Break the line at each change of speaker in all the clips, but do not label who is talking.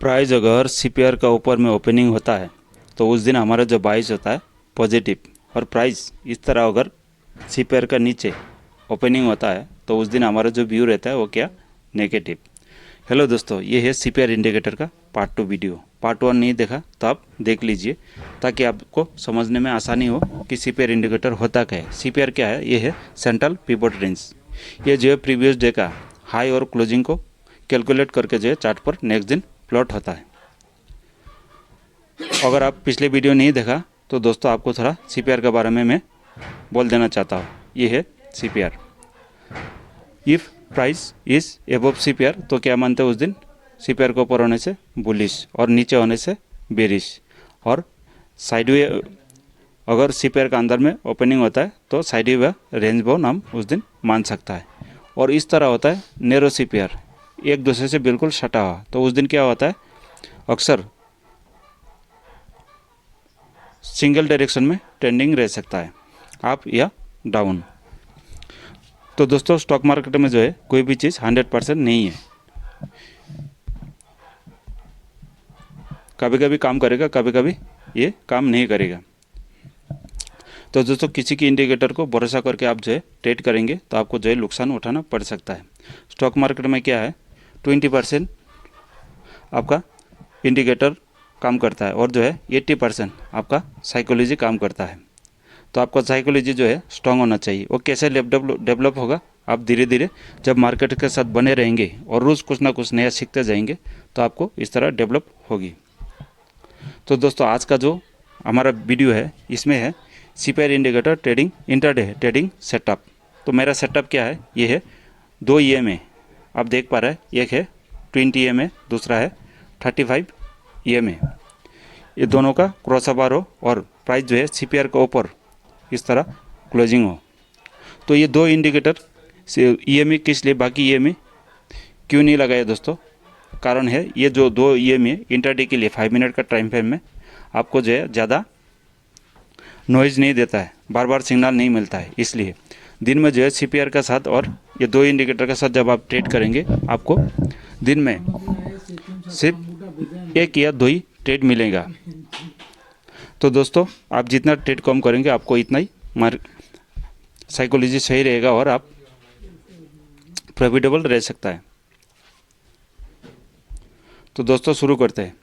Price अगर CPR का ऊपर में ओपनिंग होता है तो उस दिन हमारा जो बाइस होता है पॉजिटिव, और प्राइस इस तरह अगर सीपीआर का नीचे ओपनिंग होता है तो उस दिन हमारा जो व्यू रहता है वो क्या, नेगेटिव। हेलो दोस्तों, ये है सीपीआर इंडिकेटर का पार्ट 2 वीडियो। पार्ट 1 नहीं देखा तो आप देख लीजिए ताकि आपको समझने में आसानी हो कि सीपीआर इंडिकेटर होता क्या है। सीपीआर क्या है? ये है सेंट्रल पिवट रेंज। ये जो है प्रीवियस डे का हाई और क्लोजिंग को कैलकुलेट करके जो है चार्ट पर नेक्स्ट दिन प्लॉट होता है। अगर आप पिछले वीडियो नहीं देखा तो दोस्तों आपको थोड़ा सीपीआर के बारे में मैं बोल देना चाहता हूँ। ये है CPR. If price is above CPR तो क्या मानते हैं उस दिन? सीपीआर को ऊपर होने से बुलिश और नीचे होने से बेरिश, और साइडवे अगर सीपीआर का अंदर में ओपनिंग होता है तो साइडवे रेंज बाउंड हम उस दिन मान सकता है। और इस तरह होता है नैरो सीपीआर, एक दूसरे से बिल्कुल सटा हुआ, तो उस दिन क्या होता है? अक्सर सिंगल डायरेक्शन में ट्रेंडिंग रह सकता है, अप या डाउन। तो दोस्तों स्टॉक मार्केट में जो है कोई भी चीज़ 100% नहीं है। कभी कभी काम करेगा, कभी कभी ये काम नहीं करेगा। तो दोस्तों किसी की इंडिकेटर को भरोसा करके आप जो है ट्रेड करेंगे तो आपको जो है नुकसान उठाना पड़ सकता है। स्टॉक मार्केट में क्या है, 20% आपका इंडिकेटर काम करता है और जो है 80% आपका साइकोलॉजी काम करता है। तो आपका साइकोलॉजी जो है स्ट्रांग होना चाहिए। वो कैसे डेवलप होगा? आप धीरे धीरे जब मार्केट के साथ बने रहेंगे और रोज़ कुछ ना कुछ नया सीखते जाएंगे तो आपको इस तरह डेवलप होगी। तो दोस्तों आज का जो हमारा वीडियो है इसमें है CPR indicator trading intraday trading setup. तो मेरा सेटअप क्या है? ये है 2 EMA आप देख पा रहे हैं, एक है 20 EMA, दूसरा है 35 EMA। ये दोनों का क्रॉसओवर हो और प्राइस जो है सीपीआर के ऊपर इस तरह क्लोजिंग हो। तो ये 2 इंडिकेटर EMA किस लिए, बाकी EMA क्यों नहीं लगाया दोस्तों? कारण है ये जो 2 EMA इंट्राडे के लिए 5 मिनट का टाइम फ्रेम में आपको जो है ज़्यादा नॉइज़ नहीं देता है, बार बार सिग्नल नहीं मिलता है। इसलिए दिन में जो है सीपीआर के साथ और ये 2 इंडिकेटर के साथ जब आप ट्रेड करेंगे आपको दिन में सिर्फ 1 या 2 ही ट्रेड मिलेगा। तो दोस्तों आप जितना ट्रेड कम करेंगे आपको इतना ही साइकोलॉजी सही रहेगा और आप प्रॉफिटेबल रह सकता है। तो दोस्तों शुरू करते हैं।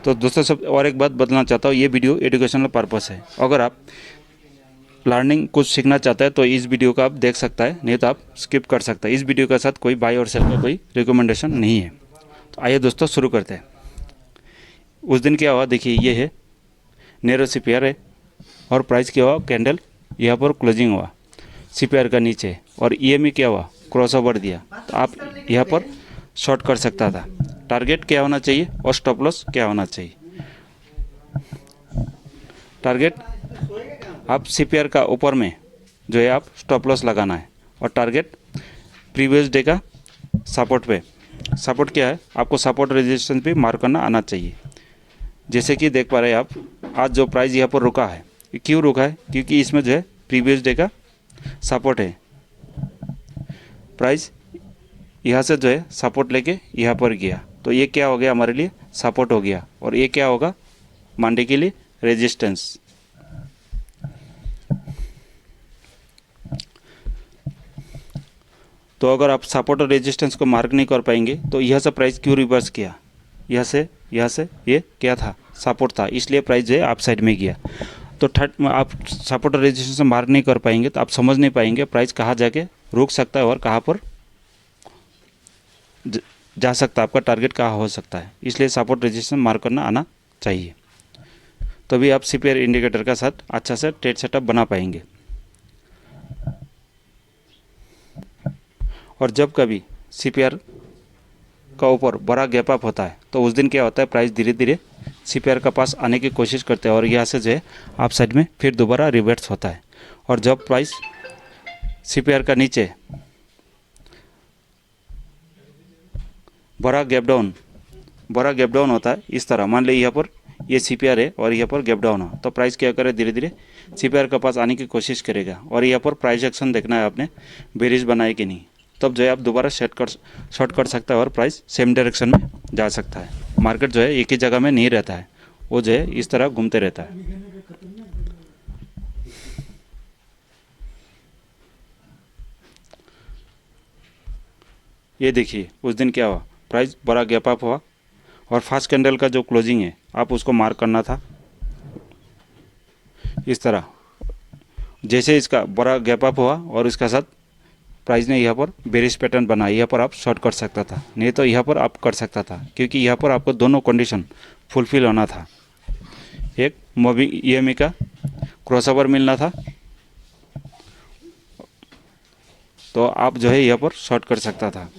तो दोस्तों सब और एक बात बदलना चाहता हूँ, ये वीडियो एजुकेशनल पर्पस है। अगर आप लर्निंग कुछ सीखना चाहते हैं तो इस वीडियो का आप देख सकता है, नहीं तो आप स्किप कर सकते हैं। इस वीडियो के साथ कोई बाय और सेल का कोई रिकमेंडेशन नहीं है। तो आइए दोस्तों शुरू करते हैं। उस दिन क्या हुआ देखिए, ये है नैरो सीपीआर है और प्राइस क्या हुआ, कैंडल यहाँ पर क्लोजिंग हुआ सीपीआर का नीचे, और EMA क्या हुआ, क्रॉसओवर दिया। तो आप यहाँ पर शॉर्ट कर सकता था। टारगेट क्या होना चाहिए और स्टॉप लॉस क्या होना चाहिए? टारगेट आप सीपीआर का ऊपर में जो है आप स्टॉप लॉस लगाना है, और टारगेट प्रीवियस डे का सपोर्ट पे। सपोर्ट क्या है? आपको सपोर्ट रेजिस्टेंस भी मार्क करना आना चाहिए। जैसे कि देख पा रहे हैं आप, आज जो प्राइस यहाँ पर रुका है, क्यों रुका है? क्योंकि इसमें जो है प्रीवियस डे का सपोर्ट है। प्राइस यहाँ से जो है सपोर्ट लेके यहाँ पर गया, तो ये क्या हो गया, हमारे लिए सपोर्ट हो गया, और ये क्या होगा मंडे के लिए रेजिस्टेंस। तो अगर आप सपोर्ट और रेजिस्टेंस को मार्क नहीं कर पाएंगे तो यहाँ से प्राइस क्यों रिवर्स किया? यहाँ से ये क्या था, सपोर्ट था, इसलिए प्राइस जो है आप साइड में गया। तो आप सपोर्ट और रेजिस्टेंस मार्क नहीं कर पाएंगे तो आप समझ नहीं पाएंगे प्राइस कहाँ जाके रुक सकता है और कहाँ पर जा सकता है, आपका टारगेट कहाँ हो सकता है। इसलिए सपोर्ट रेजिस्टेंस मार्क करना आना चाहिए, तभी आप सीपीआर इंडिकेटर का साथ अच्छा से ट्रेड सेटअप बना पाएंगे। और जब कभी सीपीआर का ऊपर बड़ा गैप अप होता है तो उस दिन क्या होता है, प्राइस धीरे धीरे सीपीआर के पास आने की कोशिश करते हैं और यहाँ से जो है आप साइड में फिर दोबारा रिवर्स होता है। और जब प्राइस सीपीआर का नीचे बड़ा गैप डाउन होता है, इस तरह मान लीजिए यहाँ पर ये सीपीआर है और यहाँ पर गैप डाउन हो, तो प्राइस क्या करे, धीरे धीरे सीपीआर के पास आने की कोशिश करेगा। और यहाँ पर प्राइस एक्शन देखना है आपने, बेरिश बनाए कि नहीं, तब जो है आप दोबारा शॉर्ट कर सकता है और प्राइस सेम डायरेक्शन में जा सकता है। मार्केट जो है एक ही जगह में नहीं रहता है, वो जो है इस तरह घूमते रहता है। ये देखिए उस दिन क्या हुआ, प्राइस बड़ा गैप अप हुआ और फास्ट कैंडल का जो क्लोजिंग है आप उसको मार्क करना था इस तरह। जैसे इसका बड़ा गैप अप हुआ और इसका साथ प्राइस ने यहाँ पर बेरिश पैटर्न बनाया, यहाँ पर आप शॉर्ट कर सकता था, नहीं तो यहाँ पर आप कर सकता था, क्योंकि यहाँ पर आपको दोनों कंडीशन फुलफिल होना था। एक मूविंग ईएमई का क्रॉसओवर मिलना था, तो आप जो है यहाँ पर शॉर्ट कर सकता था।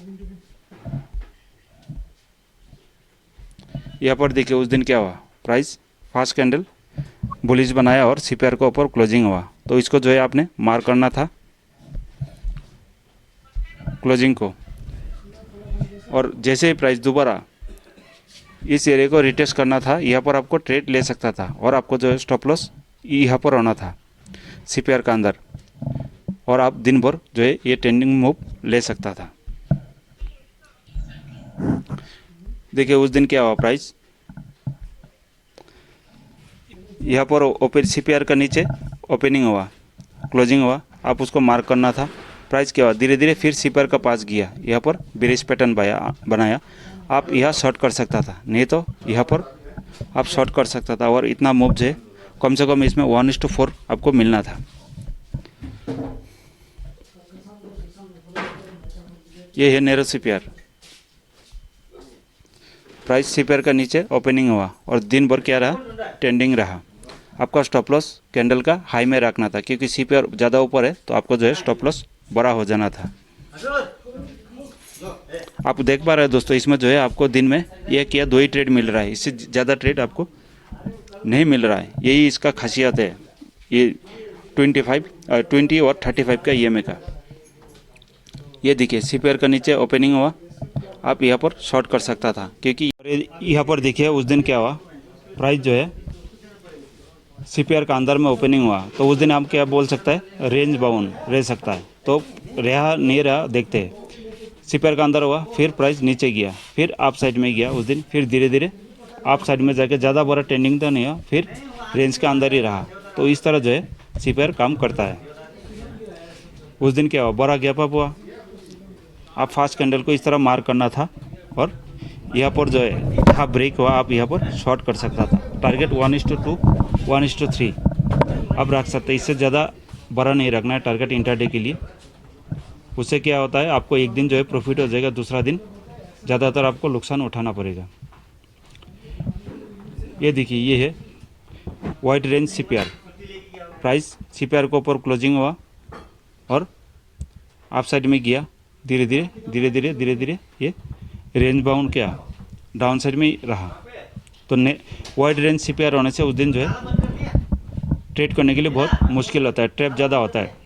यहाँ पर देखिए उस दिन क्या हुआ, प्राइस फास्ट कैंडल बुलिश बनाया और सीपीआर के ऊपर क्लोजिंग हुआ, तो इसको जो है आपने मार्क करना था क्लोजिंग को। और जैसे ही प्राइस दोबारा इस एरिया को रिटेस्ट करना था, यहाँ पर आपको ट्रेड ले सकता था और आपको जो है स्टॉप लॉस यहाँ पर होना था सीपीआर का अंदर, और आप दिन भर जो है ये ट्रेंडिंग मूव ले सकता था। देखिए उस दिन क्या हुआ, प्राइस यहाँ पर ओपन सीपीआर का नीचे ओपनिंग हुआ, क्लोजिंग हुआ, आप उसको मार्क करना था। प्राइस क्या हुआ, धीरे धीरे फिर सीपीआर का पास गया, यहाँ पर बेरिश पैटर्न बनाया, आप यहाँ शॉर्ट कर सकता था, नहीं तो यहाँ पर आप शॉर्ट कर सकता था, और इतना मूव जो है कम से कम इसमें 1:4 आपको मिलना था। ये है नैरो सीपीआर। प्राइस सीपीआर का नीचे ओपनिंग हुआ और दिन भर क्या रहा, ट्रेंडिंग रहा। आपका स्टॉप लॉस कैंडल का हाई में रखना था, क्योंकि सीपीआर ज़्यादा ऊपर है तो आपको जो है स्टॉप लॉस बड़ा हो जाना था। आप देख पा रहे हैं दोस्तों, इसमें जो है आपको दिन में एक या दो ही ट्रेड मिल रहा है, इससे ज़्यादा ट्रेड आपको नहीं मिल रहा है। यही इसका खासियत है, ये 20 और 35 का ईएमए का। ये देखिए सीपीआर का नीचे ओपनिंग हुआ, आप यहाँ पर शॉर्ट कर सकता था, क्योंकि यहाँ पर देखिए उस दिन क्या हुआ, प्राइस जो है सीपीआर का अंदर में ओपनिंग हुआ, तो उस दिन आप क्या बोल सकता है, रेंज बाउंड रह सकता है, तो रहा नहीं रहा देखते हैं। सीपीआर का अंदर हुआ, फिर प्राइस नीचे गया, फिर आप साइड में गया उस दिन, फिर धीरे धीरे आप साइड में जाके ज़्यादा बड़ा ट्रेंडिंग तो नहीं हुआ, फिर रेंज के अंदर ही रहा। तो इस तरह जो है सीपीआर काम करता है। उस दिन क्या हुआ, बड़ा गैप अप हुआ, आप फास्ट कैंडल को इस तरह मार्क करना था, और यहाँ पर जो है हाफ ब्रेक हुआ, आप यहाँ पर शॉर्ट कर सकता था। टारगेट 1:2 1:3 आप रख सकते, इससे ज़्यादा बड़ा नहीं रखना है टारगेट इंट्राडे के लिए। उससे क्या होता है, आपको एक दिन जो है प्रॉफिट हो जाएगा, दूसरा दिन ज़्यादातर आपको नुकसान उठाना पड़ेगा। ये देखिए ये है wide range CPR. Price CPR के ऊपर क्लोजिंग हुआ और आप साइड में गया, धीरे धीरे ये रेंज बाउंड क्या डाउन साइड में ही रहा। तो वाइड रेंज सीपीआर होने से उस दिन जो है ट्रेड करने के लिए बहुत मुश्किल होता है, ट्रैप ज़्यादा होता है।